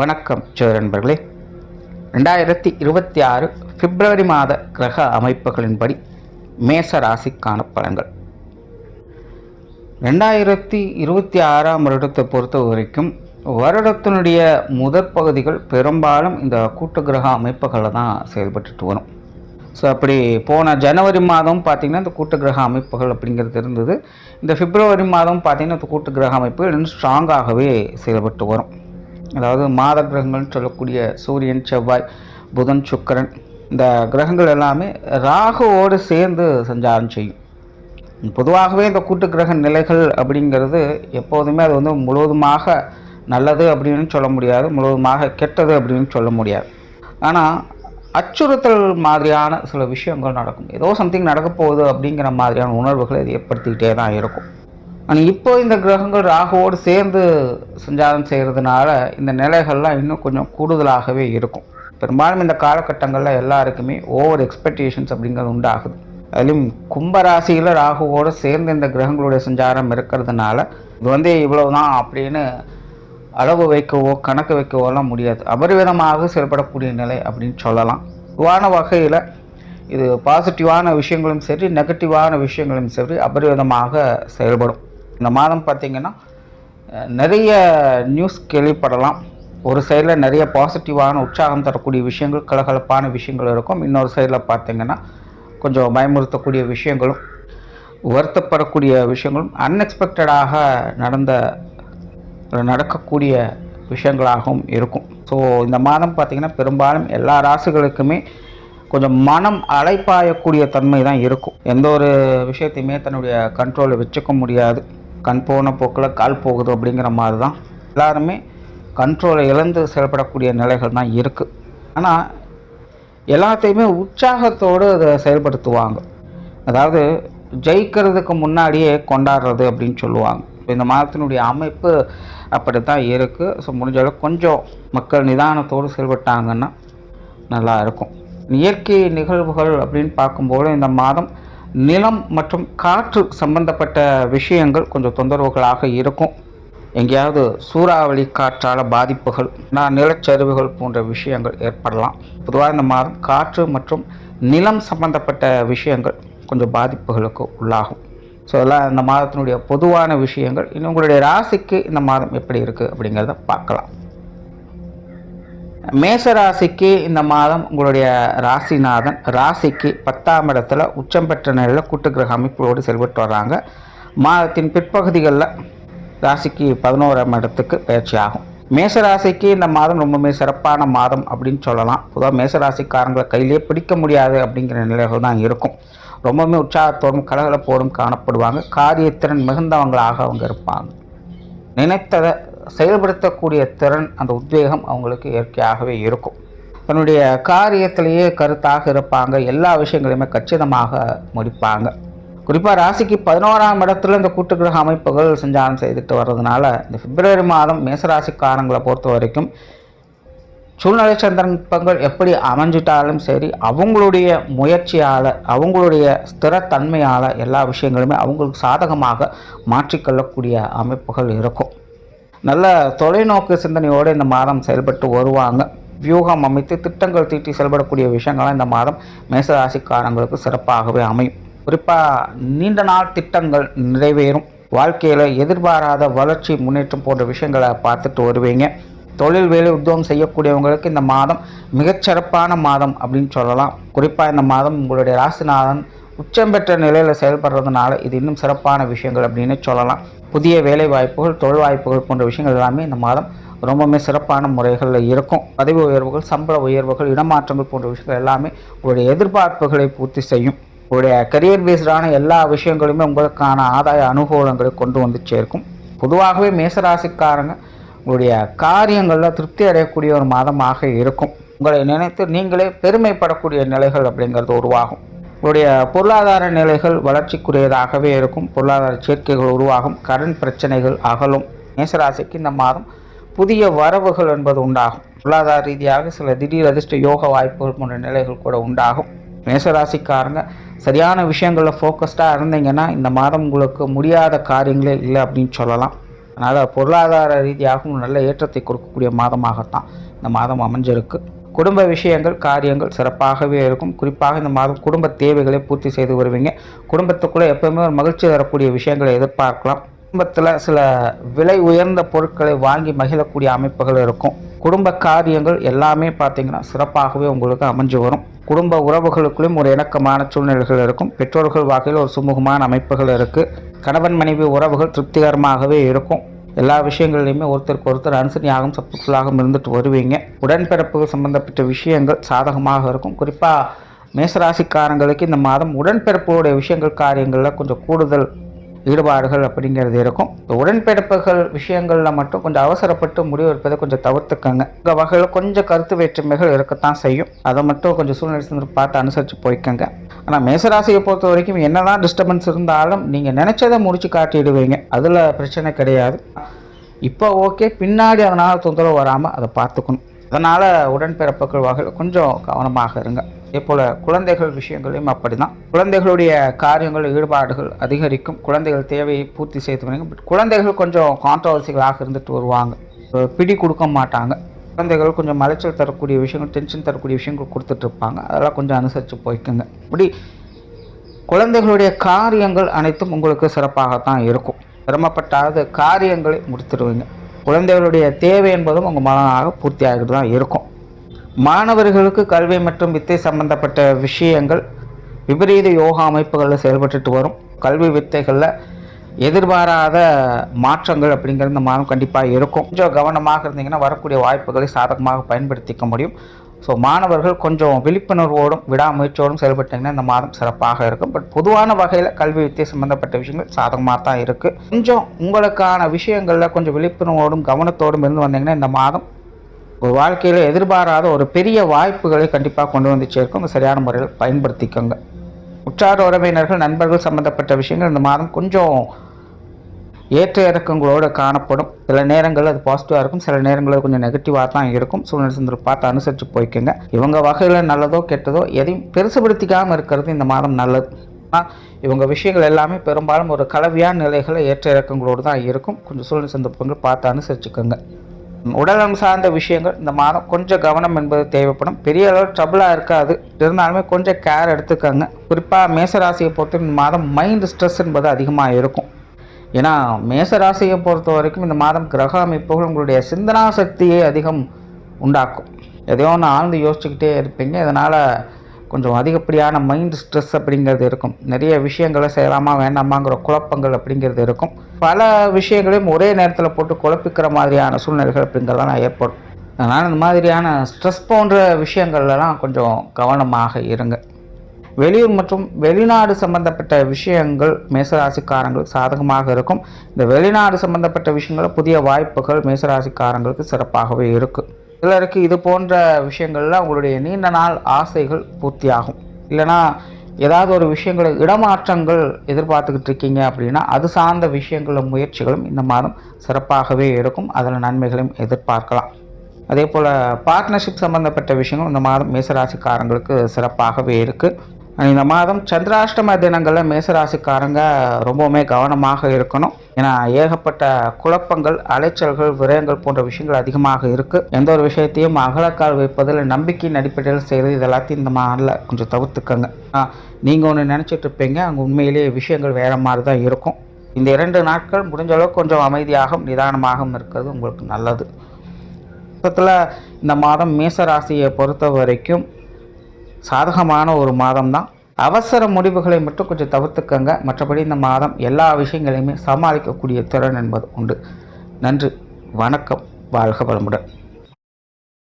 வணக்கம் நண்பர்களே. 2026 பிப்ரவரி மாத கிரக அமைப்புகளின்படி மேச ராசிக்கான பலன்கள். 2026ஆம் வருடத்தை பொறுத்த வரைக்கும் வருடத்தினுடைய முதற் பகுதிகள் பெரும்பாலும் இந்த கூட்டு கிரக அமைப்புகளில் தான் செயல்பட்டு வரும். ஸோ அப்படி போன ஜனவரி மாதம் பார்த்திங்கன்னா இந்த கூட்டு கிரக அமைப்புகள் அப்படிங்கிறது இருந்தது. இந்த பிப்ரவரி மாதம் பார்த்திங்கன்னா இந்த கூட்டு கிரக அமைப்புகள் இன்னும் ஸ்ட்ராங்காகவே செயல்பட்டு வரும். அதாவது மாத கிரகங்கள்னு சொல்லக்கூடிய சூரியன், செவ்வாய், புதன், சுக்கிரன், இந்த கிரகங்கள் எல்லாமே ராகுவோடு சேர்ந்து சஞ்சாரம் செய்யும். பொதுவாகவே இந்த கூட்டு கிரக நிலைகள் அப்படிங்கிறது எப்போதுமே அது முழுவதுமாக நல்லது அப்படின்னு சொல்ல முடியாது, முழுவதுமாக கெட்டது அப்படின்னு சொல்ல முடியாது. ஆனால் அச்சுறுத்தல் மாதிரியான சில விஷயங்கள் நடக்கும். ஏதோ சம்திங் நடக்க போகுது அப்படிங்கிற மாதிரியான உணர்வுகளை இது ஏற்படுத்திக்கிட்டே தான் இருக்கும். ஆனால் இப்போ இந்த கிரகங்கள் ராகுவோடு சேர்ந்து சஞ்சாரம் செய்கிறதுனால இந்த நிலைகள்லாம் இன்னும் கொஞ்சம் கூடுதலாகவே இருக்கும். பெரும்பாலும் இந்த காலகட்டங்களில் எல்லாருக்குமே ஓவர் எக்ஸ்பெக்டேஷன்ஸ் அப்படிங்கிறது உண்டாகுது. அதுலேயும் கும்பராசியில் ராகுவோடு சேர்ந்து இந்த கிரகங்களுடைய சஞ்சாரம் இருக்கிறதுனால இது இவ்வளவுதான் அப்படின்னு அளவு வைக்கவோ கணக்கு வைக்கவோலாம் முடியாது. அபரிவிதமாக செயல்படக்கூடிய நிலை அப்படின்னு சொல்லலாம். பொதுவான வகையில் இது பாசிட்டிவான விஷயங்களும் சரி, நெகட்டிவான விஷயங்களும் சரி அபரிவிதமாக செயல்படும். இந்த மாதம் பார்த்திங்கன்னா நிறைய நியூஸ் கேள்விப்படலாம். ஒரு சைடில் நிறைய பாசிட்டிவான உற்சாகம் தரக்கூடிய விஷயங்கள், கலகலப்பான விஷயங்கள் இருக்கும். இன்னொரு சைடில் பார்த்திங்கன்னா கொஞ்சம் பயமுறுத்தக்கூடிய விஷயங்களும், வருத்தப்படக்கூடிய விஷயங்களும், அன்எக்ஸ்பெக்டடாக நடக்கக்கூடிய விஷயங்களாகவும் இருக்கும். ஸோ இந்த மாதம் பார்த்திங்கன்னா பெரும்பாலும் எல்லா ராசிகளுக்குமே கொஞ்சம் மனம் அலைப்பாயக்கூடிய தன்மை தான் இருக்கும். எந்த ஒரு விஷயத்தையுமே தன்னுடைய கண்ட்ரோலை வச்சுக்க முடியாது. கண் போன போக்கில் கால் போகுது அப்படிங்கிற மாதிரி தான் எல்லாருமே கண்ட்ரோலை இழந்து செயல்படக்கூடிய நிலைகள் தான் இருக்குது. ஆனால் எல்லாத்தையுமே உற்சாகத்தோடு அதை செயல்படுத்துவாங்க. அதாவது ஜெயிக்கிறதுக்கு முன்னாடியே கொண்டாடுறது அப்படின்னு சொல்லுவாங்க. இந்த மாதத்தினுடைய அமைப்பு அப்படி தான் இருக்குது. ஸோ முடிஞ்ச அளவுக்கு கொஞ்சம் மக்கள் நிதானத்தோடு செயல்பட்டாங்கன்னா நல்லா இருக்கும். இயற்கை நிகழ்வுகள் அப்படின்னு பார்க்கும்போது இந்த மாதம் நிலம் மற்றும் காற்று சம்பந்தப்பட்ட விஷயங்கள் கொஞ்சம் தொந்தரவுகளாக இருக்கும். எங்கேயாவது சூறாவளி காற்றால் பாதிப்புகள், நிலச்சரிவுகள் போன்ற விஷயங்கள் ஏற்படலாம். பொதுவாக இந்த மாதம் காற்று மற்றும் நிலம் சம்பந்தப்பட்ட விஷயங்கள் கொஞ்சம் பாதிப்புகளுக்கு உள்ளாகும். ஸோ அதெல்லாம் இந்த மாதத்தினுடைய பொதுவான விஷயங்கள். இன்னும் உங்களுடைய ராசிக்கு இந்த மாதம் எப்படி இருக்குது அப்படிங்கிறத பார்க்கலாம். மேச ராசிக்கு இந்த மாதம் உங்களுடைய ராசிநாதன் ராசிக்கு 10ஆம் இடத்துல உச்சம் பெற்ற நிலையில் கூட்டு கிரக அமைப்போடு செயல்பட்டு வர்றாங்க. மாதத்தின் பிற்பகுதிகளில் ராசிக்கு 11ஆம் இடத்துக்கு பயிற்சி ஆகும். மேசராசிக்கு இந்த மாதம் ரொம்பவுமே சிறப்பான மாதம் அப்படின்னு சொல்லலாம். பொதுவாக மேசராசிக்காரங்களை கையிலே பிடிக்க முடியாது அப்படிங்கிற நிலைகள் தான் இருக்கும். ரொம்பவுமே உற்சாகத்தோடும் கலகலப்போடும் காணப்படுவாங்க. காரியத்திறன் மிகுந்தவங்களாக அவங்க இருப்பாங்க. நினைத்ததை செயல்படுத்தக்கூடிய திறன், அந்த உத்வேகம் அவங்களுக்கு இயற்கையாகவே இருக்கும். தன்னுடைய காரியத்திலேயே கருத்தாக இருப்பாங்க. எல்லா விஷயங்களையுமே கச்சிதமாக முடிப்பாங்க. குறிப்பாக ராசிக்கு 11ஆம் இடத்துல இந்த கூட்டு கிரக அமைப்புகள் சஞ்சாரம் செய்துட்டு வர்றதுனால இந்த பிப்ரவரி மாதம் மேசராசிக்காரங்களை பொறுத்த வரைக்கும் சூழ்நிலை சந்தர்ப்பங்கள் எப்படி அமைஞ்சிட்டாலும் சரி, அவங்களுடைய முயற்சியால், அவங்களுடைய ஸ்திரத்தன்மையால் எல்லா விஷயங்களுமே அவங்களுக்கு சாதகமாக மாற்றிக்கொள்ளக்கூடிய அமைப்புகள் இருக்கும். நல்ல தொலைநோக்கு சிந்தனையோடு இந்த மாதம் செயல்பட்டு வருவாங்க. வியூகம் அமைத்து திட்டங்கள் தீட்டி செயல்படக்கூடிய விஷயங்கள்லாம் இந்த மாதம் மேசராசிக்காரங்களுக்கு சிறப்பாகவே அமையும். குறிப்பாக நீண்ட நாள் திட்டங்கள் நிறைவேறும். வாழ்க்கையில் எதிர்பாராத வளர்ச்சி, முன்னேற்றம் போன்ற விஷயங்களை பார்த்துட்டு வருவீங்க. தொழில், வேலை, உத்தியோகம் செய்யக்கூடியவங்களுக்கு இந்த மாதம் மிகச்சிறப்பான மாதம் அப்படின்னு சொல்லலாம். குறிப்பாக இந்த மாதம் உங்களுடைய ராசிநாதன் உச்சம் பெற்ற நிலையில் செயல்படுறதுனால இது இன்னும் சிறப்பான விஷயங்கள் அப்படின்னு சொல்லலாம். புதிய வேலை வாய்ப்புகள், தொழில் வாய்ப்புகள் போன்ற விஷயங்கள் எல்லாமே இந்த மாதம் ரொம்பவுமே சிறப்பான முறைகளில் இருக்கும். பதவி உயர்வுகள், சம்பள உயர்வுகள், இடமாற்றங்கள் போன்ற விஷயங்கள் எல்லாமே உங்களுடைய எதிர்பார்ப்புகளை பூர்த்தி செய்யும். உங்களுடைய கரியர் பேஸ்டான எல்லா விஷயங்களுமே உங்களுக்கான ஆதாய அனுகூலங்களை கொண்டு வந்து சேர்க்கும். பொதுவாகவே மேசராசிக்காரங்க உங்களுடைய காரியங்களில் திருப்தி அடையக்கூடிய ஒரு மாதமாக இருக்கும். உங்களை நினைத்து நீங்களே பெருமைப்படக்கூடிய நிலைகள் அப்படிங்கிறது உருவாகும். உங்களுடைய பொருளாதார நிலைகள் வளர்ச்சிக்குரியதாகவே இருக்கும். பொருளாதார சேர்க்கைகள் உருவாகும். கடன் பிரச்சனைகள் அகலும். மேசராசிக்கு இந்த மாதம் புதிய வரவுகள் என்பது உண்டாகும். பொருளாதார ரீதியாக சில திடீர் அதிர்ஷ்ட யோக வாய்ப்புகள் போன்ற நிலைகள் கூட உண்டாகும். மேசராசிக்காரங்க சரியான விஷயங்களில் ஃபோக்கஸ்டாக இருந்தீங்கன்னா இந்த மாதம் உங்களுக்கு முடியாத காரியங்களே இல்லை அப்படின்னு சொல்லலாம். அதனால் பொருளாதார ரீதியாகவும் நல்ல ஏற்றத்தை கொடுக்கக்கூடிய மாதமாகத்தான் இந்த மாதம் அமைஞ்சிருக்கு. குடும்ப விஷயங்கள் காரியங்கள் சிறப்பாகவே இருக்கும். குறிப்பாக இந்த மாதம் குடும்ப தேவைகளை பூர்த்தி செய்து வருவீங்க. குடும்பத்துக்குள்ளே எப்போவுமே ஒரு மகிழ்ச்சி தரக்கூடிய விஷயங்களை எதிர்பார்க்கலாம். குடும்பத்தில் சில விலை உயர்ந்த பொருட்களை வாங்கி மகிழக்கூடிய அமைப்புகள் இருக்கும். குடும்ப காரியங்கள் எல்லாமே பார்த்திங்கன்னா சிறப்பாகவே உங்களுக்கு அமைஞ்சு வரும். குடும்ப உறவுகளுக்குள்ளேயும் ஒரு இணக்கமான சூழ்நிலைகள் இருக்கும். பெற்றோர்கள் வகையில் ஒரு சுமூகமான அமைப்புகள் இருக்குது. கணவன் மனைவி உறவுகள் திருப்திகரமாகவே இருக்கும். எல்லா விஷயங்கள்லையுமே ஒருத்தருக்கு ஒருத்தர் அனுசரியாகவும் சப்போர்ட்ஃபுல்லாகவும் இருந்துட்டு வருவீங்க. உடன்பிறப்புகள் சம்பந்தப்பட்ட விஷயங்கள் சாதகமாக இருக்கும். குறிப்பாக மேசராசிக்காரங்களுக்கு இந்த மாதம் உடன்பிறப்புடைய விஷயங்கள் காரியங்களில் கொஞ்சம் கூடுதல் ஈடுபாடுகள் அப்படிங்கிறது இருக்கும். உடன்பிறப்புகள் விஷயங்களில் மட்டும் கொஞ்சம் அவசரப்பட்டு முடிவெடுப்பதை கொஞ்சம் தவிர்த்துக்கங்க. உங்கள் வகையில் கொஞ்சம் கருத்து வேற்றுமைகள் இருக்கத்தான் செய்யும். அதை மட்டும் கொஞ்சம் சூழ்நிலை பார்த்து அனுசரித்து போய்க்கங்க. ஆனால் மேசராசியை பொறுத்த வரைக்கும் என்னதான் டிஸ்டர்பன்ஸ் இருந்தாலும் நீங்கள் நினச்சதை முடிச்சு காட்டிடுவீங்க. அதில் பிரச்சனை கிடையாது. இப்போ ஓகே, பின்னாடி அதனால் தொந்தரவு வராமல் அதை பார்த்துக்கணும். அதனால் உடன்பிறப்புகள் வகையில் கொஞ்சம் கவனமாக இருங்க. அதே போல் குழந்தைகள் விஷயங்களையும் அப்படி தான். குழந்தைகளுடைய காரியங்கள் ஈடுபாடுகள் அதிகரிக்கும். குழந்தைகள் தேவையை பூர்த்தி செய்து வருங்க. பட் குழந்தைகள் கொஞ்சம் கான்ட்ரவர்சிகளாக இருந்துட்டு வருவாங்க. பிடி கொடுக்க மாட்டாங்க. குழந்தைகள் கொஞ்சம் மலைச்சல் தரக்கூடிய விஷயங்கள், டென்ஷன் தரக்கூடிய விஷயங்கள் கொடுத்துட்ருப்பாங்க. அதெல்லாம் கொஞ்சம் அனுசரித்து போய்க்குங்க. இப்படி குழந்தைகளுடைய காரியங்கள் அனைத்தும் உங்களுக்கு சிறப்பாகத்தான் இருக்கும். சிரமப்பட்டாவது காரியங்களை முடித்துடுவீங்க. குழந்தைகளுடைய தேவை என்பதும் உங்கள் மனதாக பூர்த்தி ஆகிட்டு தான் இருக்கும். மாணவர்களுக்கு கல்வி மற்றும் வித்தை சம்பந்தப்பட்ட விஷயங்கள் விபரீத யோகா அமைப்புகளில் செயல்பட்டுட்டு வரும். கல்வி வித்தைகளில் எதிர்பாராத மாற்றங்கள் அப்படிங்கிறது இந்த மாதம் கண்டிப்பாக இருக்கும். கொஞ்சம் கவனமாக இருந்தீங்கன்னா வரக்கூடிய வாய்ப்புகளை சாதகமாக பயன்படுத்திக்க முடியும். ஸோ மாணவர்கள் கொஞ்சம் விழிப்புணர்வோடும் விடாமுயற்சியோடும் செயல்பட்டிங்கன்னா இந்த மாதம் சிறப்பாக இருக்கும். பட் பொதுவான வகையில் கல்வி வித்தை சம்பந்தப்பட்ட விஷயங்கள் சாதகமாக தான் இருக்குது. கொஞ்சம் உங்களுக்கான விஷயங்களில் கொஞ்சம் விழிப்புணர்வோடும் கவனத்தோடும் இருந்து வந்தீங்கன்னா இந்த மாதம் ஒரு வாழ்க்கையில் எதிர்பாராத ஒரு பெரிய வாய்ப்புகளை கண்டிப்பாக கொண்டு வந்து சேர்க்கும். சரியான முறையில் பயன்படுத்திக்கோங்க. உற்றார் உறவினர்கள் நண்பர்கள் சம்பந்தப்பட்ட விஷயங்கள் இந்த மாதம் கொஞ்சம் ஏற்ற இறக்கங்களோடு காணப்படும். சில நேரங்களில் அது பாசிட்டிவாக இருக்கும், சில நேரங்களில் கொஞ்சம் நெகட்டிவாக தான் இருக்கும். சூழ்நிலை பார்த்து அனுசரித்து போய்க்குங்க. இவங்க வகையில் நல்லதோ கெட்டதோ எதையும் பெருசுபடுத்திக்காமல் இருக்கிறது இந்த மாதம் நல்லது. ஆனால் இவங்க விஷயங்கள் எல்லாமே பெரும்பாலும் ஒரு கலவையான நிலைகளை ஏற்ற இறக்கங்களோடு தான் இருக்கும். கொஞ்சம் சூழ்நிலை சந்தர்ப்பங்கள் பார்த்து அனுசரிச்சுக்கோங்க. உடல்நலம் சார்ந்த விஷயங்கள் இந்த மாதம் கொஞ்சம் கவனம் என்பது தேவைப்படும். பெரிய அளவு ட்ரபிளாக இருக்காது, இருந்தாலுமே கொஞ்சம் கேர் எடுத்துக்கோங்க. குறிப்பாக மேசராசியை பொறுத்த இந்த மாதம் மைண்ட் ஸ்ட்ரெஸ் என்பது அதிகமாக இருக்கும். ஏன்னா மேசராசியை பொறுத்த வரைக்கும் இந்த மாதம் கிரக அமைப்புகள் உங்களுடைய சிந்தனா சக்தியை அதிகம் உண்டாக்கும். எதையோ ஒன்று ஆழ்ந்து யோசிச்சுக்கிட்டே இருப்பீங்க. இதனால் கொஞ்சம் அதிகப்படியான மைண்ட் ஸ்ட்ரெஸ் அப்படிங்கிறது இருக்கும். நிறைய விஷயங்களை செய்யலாமா வேண்டாமாங்கிற குழப்பங்கள் அப்படிங்கிறது இருக்கும். பல விஷயங்களையும் ஒரே நேரத்தில் போட்டு குழப்பிக்கிற மாதிரியான சூழ்நிலைகள் அப்படிங்கிறதெல்லாம் ஏற்படும். அதனால் இந்த மாதிரியான ஸ்ட்ரெஸ் போன்ற விஷயங்கள்லாம் கொஞ்சம் கவனமாக இருங்க. வெளியூர் மற்றும் வெளிநாடு சம்பந்தப்பட்ட விஷயங்கள் மேசராசிக்காரங்களுக்கு சாதகமாக இருக்கும். இந்த வெளிநாடு சம்பந்தப்பட்ட விஷயங்கள் புதிய வாய்ப்புகள் மேசராசிக்காரங்களுக்கு சிறப்பாகவே இருக்குது. சிலருக்கு இது போன்ற விஷயங்களில் உங்களுடைய நீண்ட நாள் ஆசைகள் பூர்த்தியாகும். இல்லைனா ஏதாவது ஒரு விஷயங்களை இடமாற்றங்கள் எதிர்பார்த்துக்கிட்டு இருக்கீங்க அப்படின்னா அது சார்ந்த விஷயங்களும் முயற்சிகளும் இந்த மாதம் சிறப்பாகவே இருக்கும். அதில் நன்மைகளையும் எதிர்பார்க்கலாம். அதே போல் பார்ட்னர்ஷிப் சம்பந்தப்பட்ட விஷயங்கள் இந்த மாதம் மேசராசிக்காரங்களுக்கு சிறப்பாகவே இருக்குது. இந்த மாதம் சந்திராஷ்டம தினங்களில் மேசராசிக்காரங்க ரொம்பவுமே கவனமாக இருக்கணும். ஏன்னா ஏகப்பட்ட குழப்பங்கள், அலைச்சல்கள், விரயங்கள் போன்ற விஷயங்கள் அதிகமாக இருக்குது. எந்த ஒரு விஷயத்தையும் அகலக்கால் வைப்பதில் நம்பிக்கையின் அடிப்படையில் செய்கிறது இது எல்லாத்தையும் இந்த மாதத்தில் கொஞ்சம் தவிர்த்துக்கங்க. நீங்கள் ஒன்று நினச்சிட்டு இருப்பீங்க, அங்கே உண்மையிலேயே விஷயங்கள் வேறு மாதிரி தான் இருக்கும். இந்த 2 நாட்கள் முடிஞ்ச அளவுக்கு கொஞ்சம் அமைதியாகவும் நிதானமாகவும் இருக்கிறது உங்களுக்கு நல்லது. மொத்தத்தில் இந்த மாதம் மேசராசியை பொறுத்த வரைக்கும் சாதகமான ஒரு மாதம்தான். அவசர முடிவுகளை மட்டும் கொஞ்சம் தவிர்த்துக்கங்க. மற்றபடி இந்த மாதம் எல்லா விஷயங்களையுமே சமாளிக்கக்கூடிய திறன் என்பது உண்டு. நன்றி, வணக்கம், வாழ்க வளமுடன்.